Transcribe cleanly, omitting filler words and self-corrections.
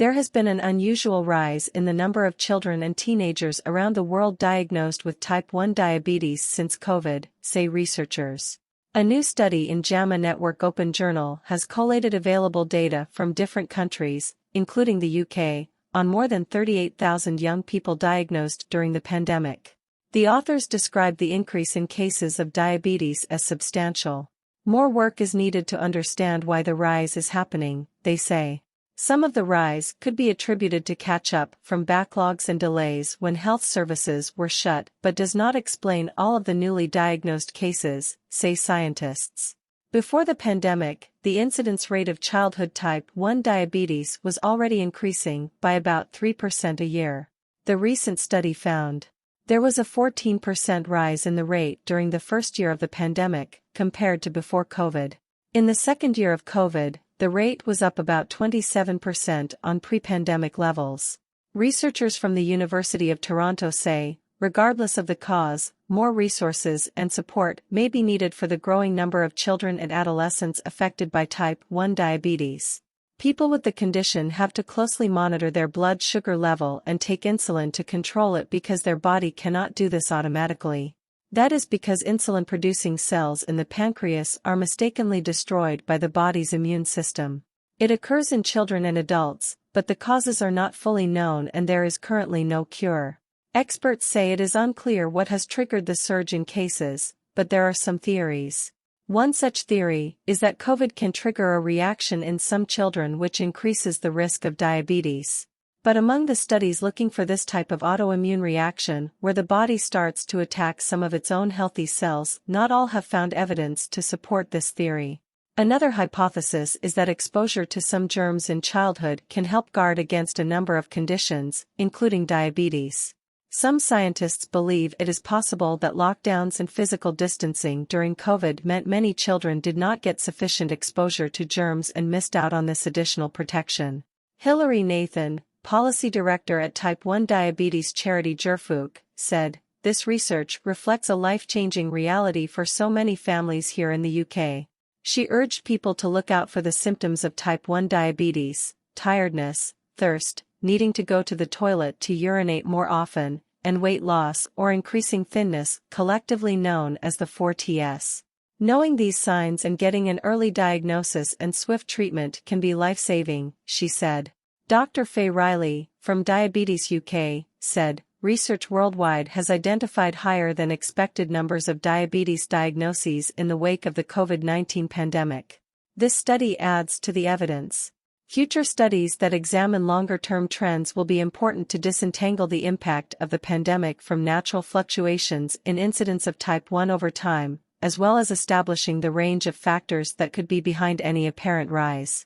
There has been an unusual rise in the number of children and teenagers around the world diagnosed with type 1 diabetes since COVID, say researchers. A new study in JAMA Network Open Journal has collated available data from different countries, including the UK, on more than 38,000 young people diagnosed during the pandemic. The authors describe the increase in cases of diabetes as substantial. More work is needed to understand why the rise is happening, they say. Some of the rise could be attributed to catch-up from backlogs and delays when health services were shut, but does not explain all of the newly diagnosed cases, say scientists. Before the pandemic, the incidence rate of childhood type 1 diabetes was already increasing by about 3% a year. The recent study found there was a 14% rise in the rate during the first year of the pandemic, compared to before COVID. In the second year of COVID, the rate was up about 27% on pre-pandemic levels. Researchers from the University of Toronto say, regardless of the cause, more resources and support may be needed for the growing number of children and adolescents affected by type 1 diabetes. People with the condition have to closely monitor their blood sugar level and take insulin to control it because their body cannot do this automatically. That is because insulin-producing cells in the pancreas are mistakenly destroyed by the body's immune system. It occurs in children and adults, but the causes are not fully known and there is currently no cure. Experts say it is unclear what has triggered the surge in cases, but there are some theories. One such theory is that COVID can trigger a reaction in some children which increases the risk of diabetes. But among the studies looking for this type of autoimmune reaction, where the body starts to attack some of its own healthy cells, not all have found evidence to support this theory. Another hypothesis is that exposure to some germs in childhood can help guard against a number of conditions, including diabetes. Some scientists believe it is possible that lockdowns and physical distancing during COVID meant many children did not get sufficient exposure to germs and missed out on this additional protection. Hilary Nathan, Policy Director at Type 1 Diabetes charity Gerfook, said, "This research reflects a life-changing reality for so many families here in the UK." She urged people to look out for the symptoms of type 1 diabetes: tiredness, thirst, needing to go to the toilet to urinate more often, and weight loss or increasing thinness, collectively known as the 4Ts. Knowing these signs and getting an early diagnosis and swift treatment can be life-saving, she said. Dr. Faye Riley, from Diabetes UK, said, "Research worldwide has identified higher than expected numbers of diabetes diagnoses in the wake of the COVID-19 pandemic. This study adds to the evidence. Future studies that examine longer-term trends will be important to disentangle the impact of the pandemic from natural fluctuations in incidence of type 1 over time, as well as establishing the range of factors that could be behind any apparent rise."